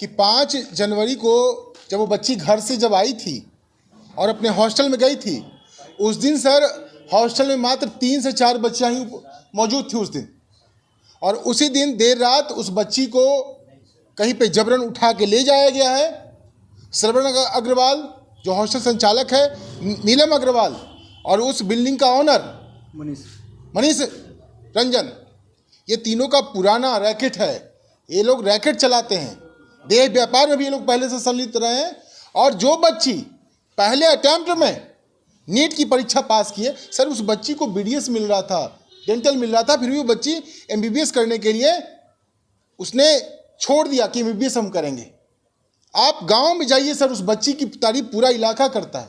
कि 5 जनवरी को जब वो बच्ची घर से जब आई थी और अपने हॉस्टल में गई थी, उस दिन सर हॉस्टल में मात्र 3 से 4 बच्चियाँ ही मौजूद थी उस दिन। और उसी दिन देर रात उस बच्ची को कहीं पे जबरन उठा के ले जाया गया है। श्रवण अग्रवाल जो हॉस्टल संचालक है, नीलम अग्रवाल, और उस बिल्डिंग का ऑनर मनीष रंजन, ये तीनों का पुराना रैकेट है। ये लोग रैकेट चलाते हैं, देह व्यापार में भी ये लोग पहले से संलिप्त रहे हैं। और जो बच्ची पहले अटेम्प्ट में नीट की परीक्षा पास किए, सर उस बच्ची को BDS मिल रहा था, डेंटल मिल रहा था, फिर भी वो बच्ची MBBS करने के लिए उसने छोड़ दिया कि MBBS हम करेंगे। आप गांव में जाइए सर, उस बच्ची की तारीफ पूरा इलाका करता है।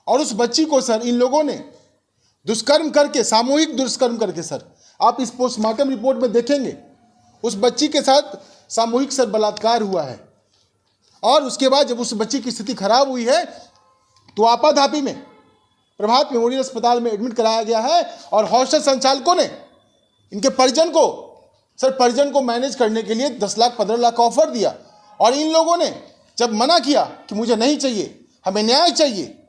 और उस बच्ची को सर इन लोगों ने दुष्कर्म करके, सामूहिक दुष्कर्म करके, सर आप इस पोस्टमार्टम रिपोर्ट में देखेंगे उस बच्ची के साथ सामूहिक सर बलात्कार हुआ है। और उसके बाद जब उस बच्ची की स्थिति खराब हुई है तो आपाधापी में प्रभात मेमोरियल अस्पताल में एडमिट कराया गया है। और हॉस्टल संचालकों ने इनके परिजन को मैनेज करने के लिए 10 लाख 15 लाख का ऑफर दिया। और इन लोगों ने जब मना किया कि मुझे नहीं चाहिए, हमें न्याय चाहिए,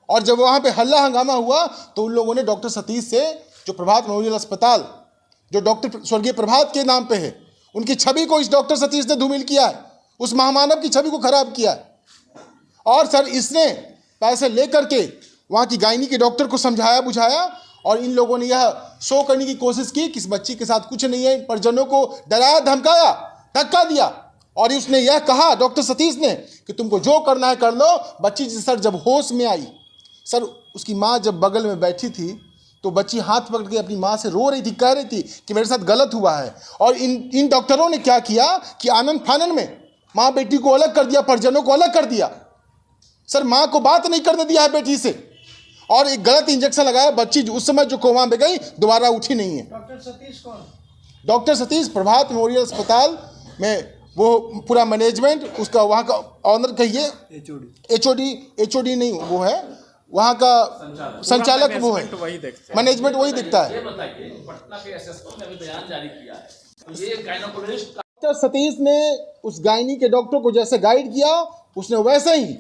और जब वहाँ पे हल्ला हंगामा हुआ तो उन लोगों ने डॉक्टर सतीश से, जो प्रभात मेमोरियल अस्पताल जो डॉक्टर स्वर्गीय प्रभात के नाम पे है, उनकी छवि को इस डॉक्टर सतीश ने धूमिल किया है, उस महामानव की छवि को खराब किया है। और सर इसने पैसे लेकर के वहाँ की गायनी के डॉक्टर को समझाया बुझाया, और इन लोगों ने यह शो करने की कोशिश की कि इस बच्ची के साथ कुछ नहीं है। इन परिजनों को डराया, धमकाया, धक्का दिया, और उसने यह कहा डॉक्टर सतीश ने कि तुमको जो करना है कर लो। बच्ची सर जब होश में आई, सर उसकी माँ जब बगल में बैठी थी तो बच्ची हाथ पकड़ के अपनी माँ से रो रही थी, कह रही थी कि मेरे साथ गलत हुआ है। और इन डॉक्टरों ने क्या किया कि आनंद फानन में माँ बेटी को अलग कर दिया, परिजनों को अलग कर दिया। सर माँ को बात नहीं करने दिया है बेटी से, और एक गलत इंजेक्शन लगाया। बच्ची उस समय जो कोमा में गई दोबारा उठी नहीं है। डॉक्टर सतीश कौन? डॉक्टर सतीश प्रभात मेमोरियल अस्पताल में वो पूरा मैनेजमेंट, उसका वहाँ का ऑनर कहिए, HOD नहीं, वो है वहाँ का संचालक, वो है मैनेजमेंट, वही दिखता है। पटना के SSO ने अभी बयान जारी किया है। ये गायनोकोलॉजिस्ट डॉक्टर सतीश ने उस गायनी के डॉक्टर को जैसे गाइड किया, उसने वैसे ही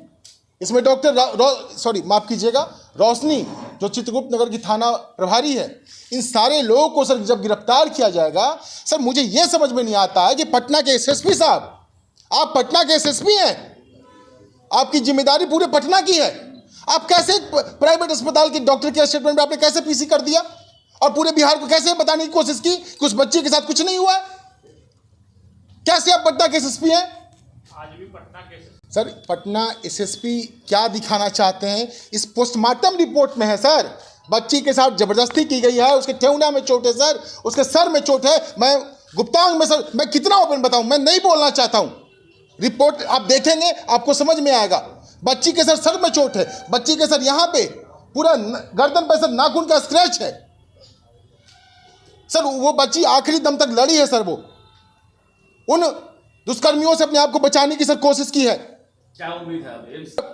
इसमें डॉक्टर माफ कीजिएगा, रोशनी जो चित्रगुप्त नगर की थाना प्रभारी है, इन सारे लोगों को सर जब गिरफ्तार किया जाएगा, सर मुझे यह समझ में नहीं आता है कि पटना के SSP साहब, आप पटना के SSP हैं, आपकी जिम्मेदारी पूरे पटना की है। आप कैसे प्राइवेट अस्पताल के डॉक्टर के स्टेटमेंट में आपने कैसे PC कर दिया, और पूरे बिहार को कैसे बताने की कोशिश की कि उस बच्चे के साथ कुछ नहीं हुआ है? कैसे आप पटना के SSP हैं? आज भी पटना के सर पटना SSP क्या दिखाना चाहते हैं इस पोस्टमार्टम रिपोर्ट में है सर। बच्ची के साथ जबरदस्ती की गई है, उसके ठेहुना में चोट है सर, उसके सर में चोट है। मैं गुप्तांग में सर, मैं कितना ओपन बताऊं, मैं नहीं बोलना चाहता हूं। रिपोर्ट आप देखेंगे आपको समझ में आएगा। बच्ची के सर में चोट है, बच्ची के सर यहाँ पे पूरा गर्दन पे सर नाखून का स्क्रैच है सर। वो बच्ची आखिरी दम तक लड़ी है सर, वो उन दुष्कर्मियों से अपने आप को बचाने की सर कोशिश की है। क्या उम्मीद है?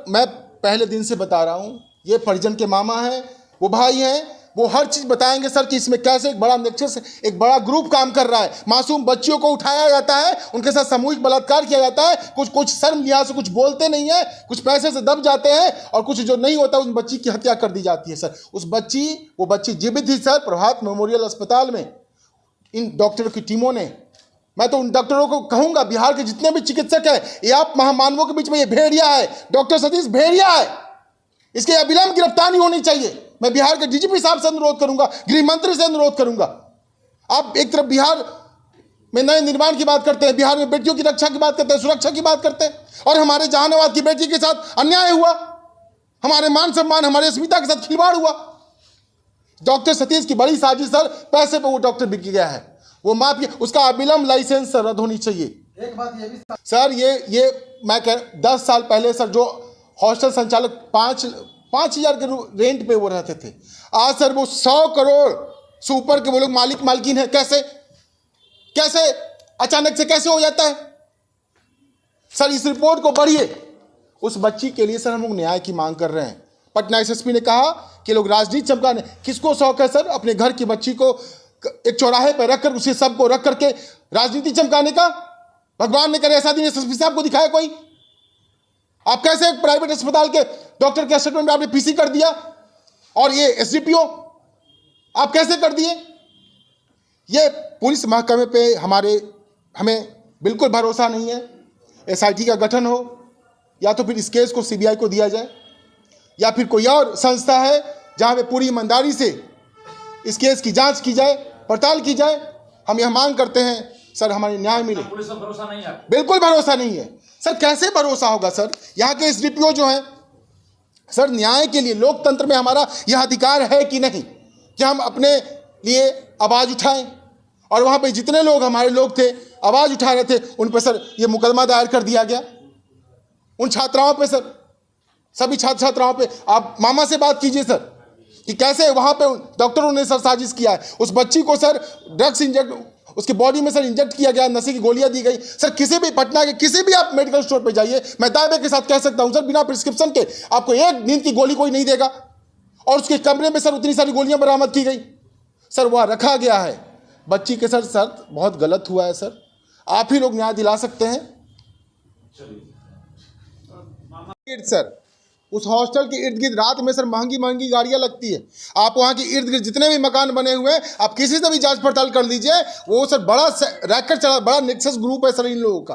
मैं पहले दिन से बता रहा हूं, ये परिजन के मामा हैं, वो भाई हैं, वो हर चीज बताएंगे सर कि इसमें कैसे एक बड़ा नेक्सस, एक बड़ा ग्रुप काम कर रहा है। मासूम बच्चियों को उठाया जाता है, उनके साथ सामूहिक बलात्कार किया जाता है। कुछ शर्म लिहाज से कुछ बोलते नहीं है, कुछ पैसे से दब जाते हैं, और कुछ जो नहीं होता उस बच्ची की हत्या कर दी जाती है सर। वो बच्ची जीवित थी सर प्रभात मेमोरियल अस्पताल में। इन डॉक्टरों की टीमों ने, मैं तो उन डॉक्टरों को कहूंगा, बिहार के जितने भी चिकित्सक हैं, ये आप महामानवों के बीच में ये भेड़िया है, डॉक्टर सतीश भेड़िया है, इसके अविलंब गिरफ्तारी होनी चाहिए। मैं बिहार के DGP साहब से अनुरोध करूंगा, गृह मंत्री से अनुरोध करूंगा। आप एक तरफ बिहार में नए निर्माण की बात करते हैं, बिहार में बेटियों की रक्षा की बात करते हैं, सुरक्षा की बात करते हैं, और हमारे जहानाबाद की बेटी के साथ अन्याय हुआ, हमारे मान सम्मान, हमारे अस्मिता के साथ खिलवाड़ हुआ। डॉक्टर सतीश की बड़ी साजिश सर, पैसे पर वो डॉक्टर बिक गया है, वो माफिया, उसका अविलंब लाइसेंस रद्द होनी चाहिए। एक बात ये भी सर, ये मैं कह 10 साल पहले सर जो हॉस्टल संचालक 5,000 के रेंट पे वो रहते थे, आज सर वो 100 करोड़ से ऊपर के वो लोग मालिक मालकिन है। कैसे अचानक से कैसे हो जाता है सर? इस रिपोर्ट को पढ़िए। उस बच्ची के लिए सर हम लोग न्याय की मांग कर रहे हैं। पटना SSP ने कहा कि लोग राजनीति चमकाने, किसको शौक है सर अपने घर की बच्ची को एक चौराहे पर रखकर, उसे सबको रख करके राजनीति चमकाने का? भगवान ने करे ऐसा दिन एसएसपी साहब को दिखाया कोई? आप कैसे एक प्राइवेट अस्पताल के डॉक्टर के स्टेटमेंट में आपने पीसी कर दिया, और ये एसडीपीओ आप कैसे कर दिए? ये पुलिस महकमे पे हमें बिल्कुल भरोसा नहीं है। एसआईटी का गठन हो, या तो फिर इस केस को सीबीआई को दिया जाए, या फिर कोई और संस्था है जहां पे पूरी ईमानदारी से इस केस की जांच की जाए, पड़ताल की जाए। हम यह मांग करते हैं सर, हमारी न्याय मिले। पुलिस पर भरोसा नहीं है? बिल्कुल भरोसा नहीं है सर। कैसे भरोसा होगा सर? यहाँ के एसडीपीओ जो हैं सर, न्याय के लिए लोकतंत्र में हमारा यह अधिकार है कि नहीं कि हम अपने लिए आवाज़ उठाएं? और वहाँ पे जितने लोग हमारे लोग थे, आवाज़ उठा रहे थे, उन पर सर ये मुकदमा दायर कर दिया गया। उन छात्राओं पे सर, सभी छात्र छात्राओं पे आप मामा से बात कीजिए सर कि कैसे वहाँ पे डॉक्टरों ने सर साजिश किया है। उस बच्ची को सर ड्रग्स इंजेक्ट, उसके बॉडी में सर इंजेक्ट किया गया, नशे की गोलियां दी गई। सर किसी भी पटना के किसी भी आप मेडिकल स्टोर पे जाइए, मैं दावे के साथ कह सकता हूं सर, बिना प्रिस्क्रिप्शन के आपको एक नींद की गोली कोई नहीं देगा। और उसके कमरे में सर उतनी सारी गोलियां बरामद की गई सर, वह रखा गया है। बच्ची के सर बहुत गलत हुआ है सर, आप ही लोग न्याय दिला सकते हैं सर। उस हॉस्टल के इर्द गिर्द रात में सर महंगी महंगी गाड़ियां लगती है। आप वहाँ के इर्द गिर्द जितने भी मकान बने हुए हैं, आप किसी से भी जांच पड़ताल कर लीजिए, वो सर बड़ा रैकेट चला, बड़ा नेक्सस ग्रुप है सर इन लोगों का।